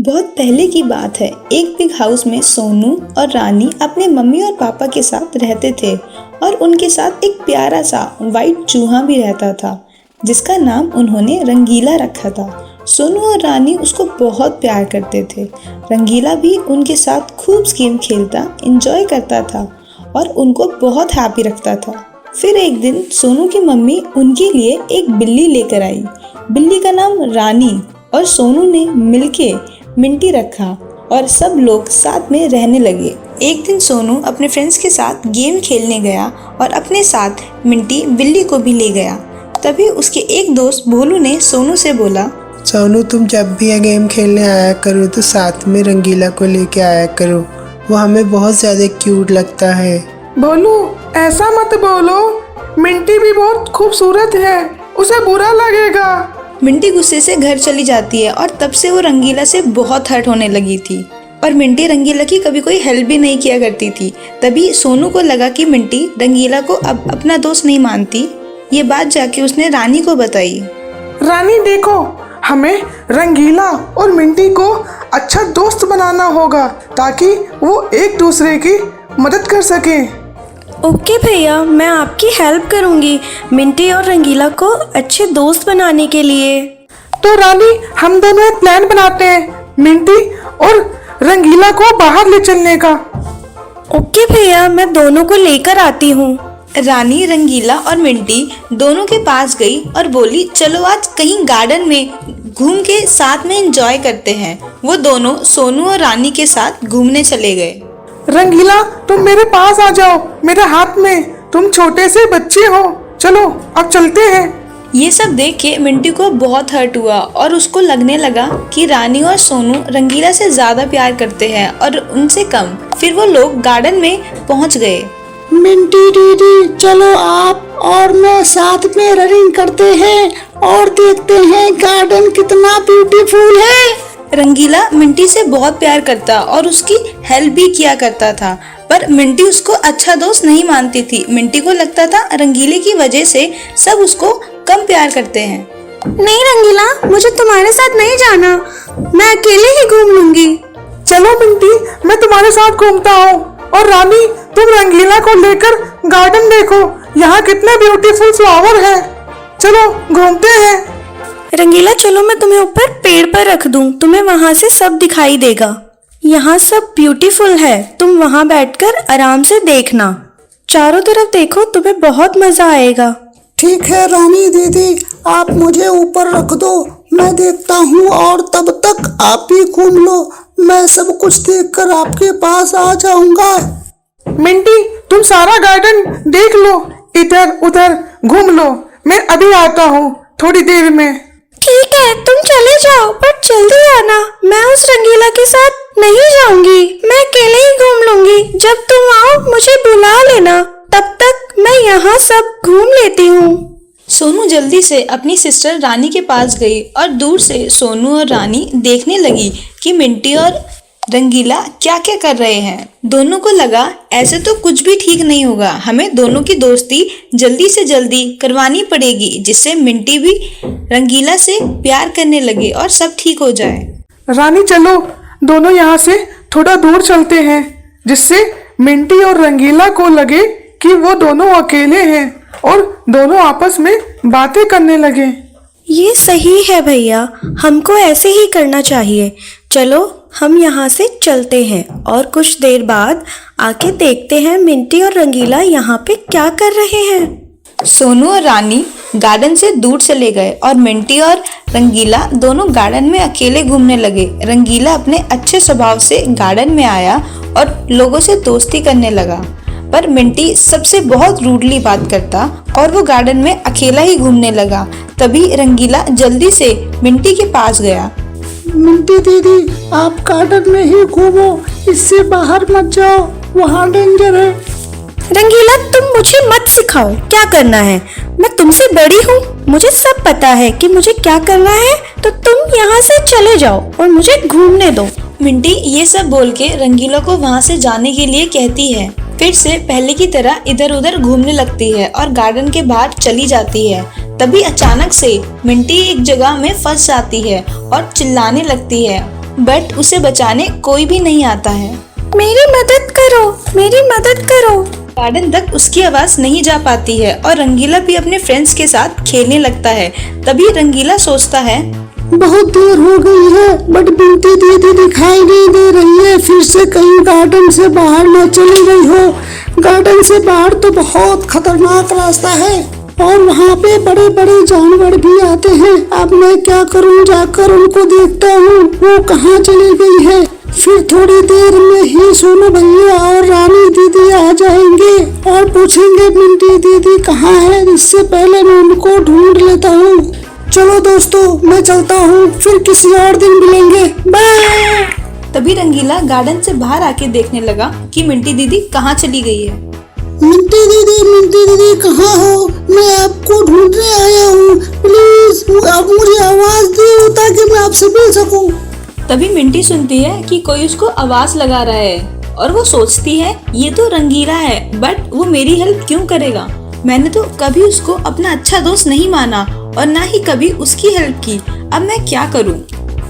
बहुत पहले की बात है। एक बिग हाउस में सोनू और रानी अपने मम्मी और पापा के साथ रहते थे और उनके साथ एक प्यारा सा वाइट चूहा भी रहता था जिसका नाम उन्होंने रंगीला रखा था। सोनू और रानी उसको बहुत प्यार करते थे। रंगीला भी उनके साथ खूब गेम खेलता, एंजॉय करता था और उनको बहुत हैप्पी रखता था। फिर एक दिन सोनू की मम्मी उनके लिए एक बिल्ली लेकर आई। बिल्ली का नाम रानी और सोनू ने मिलके मिंटी रखा और सब लोग साथ में रहने लगे। एक दिन सोनू अपने फ्रेंड्स के साथ गेम खेलने गया और अपने साथ मिंटी बिल्ली को भी ले गया। तभी उसके एक दोस्त भोलू ने सोनू से बोला, सोनू तुम जब भी ये गेम खेलने आया करो तो साथ में रंगीला को लेके आया करो, वो हमें बहुत ज़्यादा क्यूट लगता है। भोलू ऐसा मत बोलो, मिंटी भी बहुत खूबसूरत है, उसे बुरा लगेगा। मिंटी गुस्से से घर चली जाती है और तब से वो रंगीला से बहुत हर्ट होने लगी थी और मिंटी रंगीला की कभी कोई हेल्प भी नहीं किया करती थी। तभी सोनू को लगा कि मिंटी रंगीला को अब अपना दोस्त नहीं मानती। ये बात जाके उसने रानी को बताई। रानी देखो, हमें रंगीला और मिंटी को अच्छा दोस्त बनाना होगा ताकि वो एक दूसरे की मदद कर सके। ओके भैया, मैं आपकी हेल्प करूंगी मिंटी और रंगीला को अच्छे दोस्त बनाने के लिए। तो रानी हम दोनों एक प्लान बनाते हैं मिंटी और रंगीला को बाहर ले चलने का। ओके भैया, मैं दोनों को लेकर आती हूँ। रानी रंगीला और मिंटी दोनों के पास गई और बोली, चलो आज कहीं गार्डन में घूम के साथ में एंजॉय करते हैं। वो दोनों सोनू और रानी के साथ घूमने चले गए। रंगीला तुम मेरे पास आ जाओ, मेरे हाथ में, तुम छोटे से बच्चे हो, चलो अब चलते हैं। ये सब देख के मिंटी को बहुत हर्ट हुआ और उसको लगने लगा कि रानी और सोनू रंगीला से ज्यादा प्यार करते हैं और उनसे कम। फिर वो लोग गार्डन में पहुंच गए। मिंटी दीदी चलो आप और मैं साथ में रनिंग करते हैं और देखते हैं गार्डन कितना ब्यूटीफुल है। रंगीला मिंटी से बहुत प्यार करता और उसकी हेल्प भी किया करता था, पर मिंटी उसको अच्छा दोस्त नहीं मानती थी। मिंटी को लगता था रंगीले की वजह से सब उसको कम प्यार करते हैं। नहीं रंगीला, मुझे तुम्हारे साथ नहीं जाना, मैं अकेले ही घूम लूंगी। चलो मिंटी, मैं तुम्हारे साथ घूमता हूँ और रानी तुम रंगीला को लेकर गार्डन देखो, यहाँ कितने ब्यूटीफुल फ्लावर है। चलो घूमते हैं। रंगीला चलो, मैं तुम्हें ऊपर पेड़ पर रख दूं, तुम्हें वहां से सब दिखाई देगा। यहाँ सब ब्यूटीफुल है, तुम वहां बैठकर आराम से देखना, चारों तरफ देखो, तुम्हें बहुत मजा आएगा। ठीक है रानी दीदी, आप मुझे ऊपर रख दो, मैं देखता हूँ और तब तक आप भी घूम लो, मैं सब कुछ देखकर आपके पास आ जाऊंगा। मिंटी तुम सारा गार्डन देख लो, इधर उधर घूम लो, मैं अभी आता हूँ थोड़ी देर में। ठीक है, तुम चले जाओ पर जल्दी आना, मैं उस रंगीला के साथ नहीं जाऊंगी, मैं अकेले ही घूम लूंगी। जब तुम आओ मुझे बुला लेना, तब तक मैं यहाँ सब घूम लेती हूँ। सोनू जल्दी से अपनी सिस्टर रानी के पास गई और दूर से सोनू और रानी देखने लगी कि मिंटी और रंगीला क्या क्या कर रहे हैं। दोनों को लगा ऐसे तो कुछ भी ठीक नहीं होगा, हमें दोनों की दोस्ती जल्दी से जल्दी करवानी पड़ेगी जिससे मिंटी भी रंगीला से प्यार करने लगे और सब ठीक हो जाए। रानी चलो दोनों यहाँ से थोड़ा दूर चलते हैं जिससे मिंटी और रंगीला को लगे कि वो दोनों अकेले हैं और दोनों आपस में बातें करने लगे। ये सही है भैया, हमको ऐसे ही करना चाहिए। चलो हम यहाँ से चलते हैं और कुछ देर बाद आके देखते हैं मिंटी और रंगीला यहाँ पे क्या कर रहे हैं। सोनू और रानी गार्डन से दूर चले गए और मिंटी और रंगीला दोनों गार्डन में अकेले घूमने लगे। रंगीला अपने अच्छे स्वभाव से गार्डन में आया और लोगों से दोस्ती करने लगा, पर मिंटी सबसे बहुत रूडली बात करता और वो गार्डन में अकेला ही घूमने लगा। तभी रंगीला जल्दी से मिंटी के पास गया। मिंटी दीदी आप गार्डन में ही घूमो, इससे बाहर मत जाओ, वहाँ डेंजर है। रंगीला तुम मुझे मत सिखाओ क्या करना है, मैं तुमसे बड़ी हूँ, मुझे सब पता है कि मुझे क्या करना है, तो तुम यहाँ से चले जाओ और मुझे घूमने दो। मिंटी ये सब बोल के रंगीला को वहाँ से जाने के लिए कहती है। फिर से पहले की तरह इधर उधर घूमने लगती है और गार्डन के बाहर चली जाती है। तभी अचानक से मिंटी एक जगह में फंस जाती है और चिल्लाने लगती है बट उसे बचाने कोई भी नहीं आता है। मेरी मदद करो, मेरी मदद करो। गार्डन तक उसकी आवाज नहीं जा पाती है और रंगीला भी अपने फ्रेंड्स के साथ खेलने लगता है। तभी रंगीला सोचता है, बहुत देर हो गई है बट मिंटी दीदी दिखाई नहीं दे रही है। फिर से कहीं गार्डन से बाहर न चली गई हो। गार्डन से बाहर तो बहुत खतरनाक रास्ता है और वहाँ पे बड़े बड़े जानवर भी आते हैं। अब मैं क्या करूँ, जाकर उनको देखता हूँ वो कहाँ चली गई है। फिर थोड़ी देर में ही सोनू भैया और रानी दीदी आ जाएंगे और पूछेंगे मिंटी दीदी कहाँ है। इससे पहले मैं उनको ढूंढ लेता हूँ। चलो दोस्तों, मैं चलता हूँ, फिर किसी और दिन मिलेंगे, बाय। तभी रंगीला गार्डन से बाहर आके देखने लगा कि मिंटी दीदी कहाँ चली गई है। मिंटी दीदी कहाँ हो? मैं आपको ढूंढने आया हूँ। प्लीज आप मुझे आवाज दो ताकि मैं आपसे मिल सकूँ। तभी मिंटी सुनती है कि कोई उसको आवाज लगा रहा है और वो सोचती है ये तो रंगीला है, बट वो मेरी हेल्प क्यों करेगा। मैंने तो कभी उसको अपना अच्छा दोस्त नहीं माना और ना ही कभी उसकी हेल्प की। अब मैं क्या करूँ।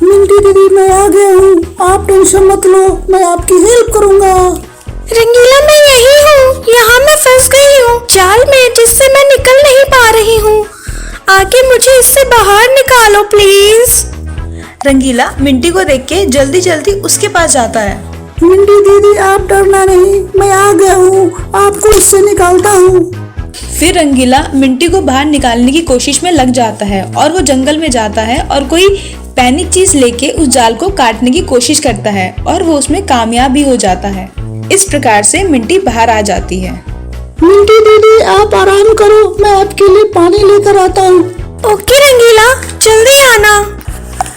मिंटी दीदी मैं आ गया हूँ, आप टेंशन मत लो, मैं आपकी हेल्प करूँगा। रंगीला मैं यही हूँ, यहाँ मैं फंस गई हूँ जाल में जिससे मैं निकल नहीं पा रही हूँ। आके मुझे इससे बाहर निकालो प्लीज। रंगीला मिंटी को देख के जल्दी जल्दी उसके पास जाता है। मिंटी दीदी आप डरना नहीं, मैं आ गया हूँ, आपको इससे निकालता हूँ। फिर रंगीला मिंटी को बाहर निकालने की कोशिश में लग जाता है और वो जंगल में जाता है और कोई पैनिक चीज लेके उस जाल को काटने की कोशिश करता है और वो उसमें कामयाब भी हो जाता है। इस प्रकार से मिंटी बाहर आ जाती है। मिंटी दीदी आप आराम करो, मैं आपके लिए पानी लेकर आता हूँ। ओके रंगीला, जल्दी आना।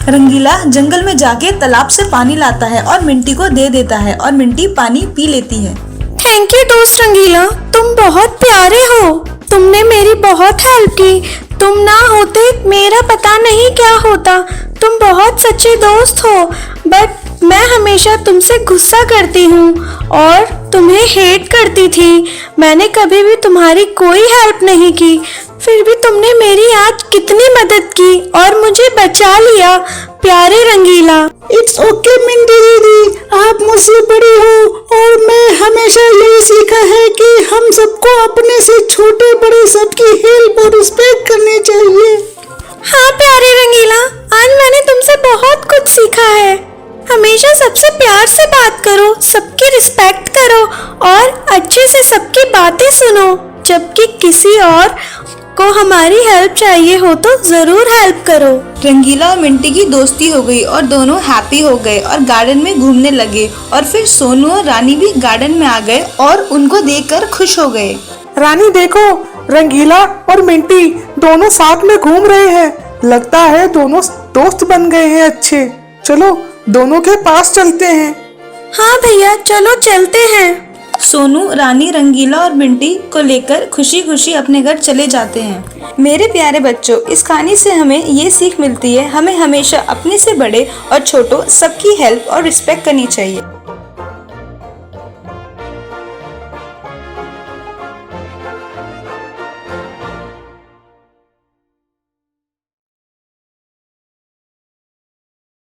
रंगीला जंगल में जाके तालाब से पानी लाता है और मिंटी को दे देता है और मिंटी पानी पी लेती है। थैंक यू दोस्त रंगीला, तुम बहुत प्यारे हो। तुमने मेरी बहुत हेल्प की। तुम ना होते मेरा पता नहीं क्या होता। तुम बहुत सच्चे दोस्त हो, बट मैं हमेशा तुमसे गुस्सा करती हूँ और तुम्हें हेट करती थी। मैंने कभी भी तुम्हारी कोई हेल्प नहीं की, फिर भी तुमने मेरी आज कितनी मदद की और मुझे बचा लिया। प्यारे रंगीला। इट्स ओके मिंटी दीदी, आप मुझसे बड़ी हो और मैं हमेशा यही सीखा है कि हम सबको अपने से छोटे बड़े सबकी हेल्प और रिस्पेक्ट करनी चाहिए। हाँ प्यारे रंगीला, आज मैंने तुमसे बहुत कुछ सीखा है। हमेशा सबसे प्यार से बात करो, सबकी रिस्पेक्ट करो और अच्छे से सबकी बातें सुनो। जबकि किसी और को हमारी हेल्प चाहिए हो तो जरूर हेल्प करो। रंगीला और मिंटी की दोस्ती हो गई और दोनों हैप्पी हो गए और गार्डन में घूमने लगे और फिर सोनू और रानी भी गार्डन में आ गए और उनको देखकर खुश हो गए। रानी देखो, रंगीला और मिंटी दोनों साथ में घूम रहे हैं। लगता है दोनों दोस्त बन गए हैं अच्छे। चलो दोनों के पास चलते हैं। हाँ भैया चलो चलते हैं। सोनू, रानी, रंगीला और मिंटी को लेकर खुशी खुशी अपने घर चले जाते हैं। मेरे प्यारे बच्चों, इस कहानी से हमें ये सीख मिलती है, हमें हमेशा अपने से बड़े और छोटों सबकी हेल्प और रिस्पेक्ट करनी चाहिए।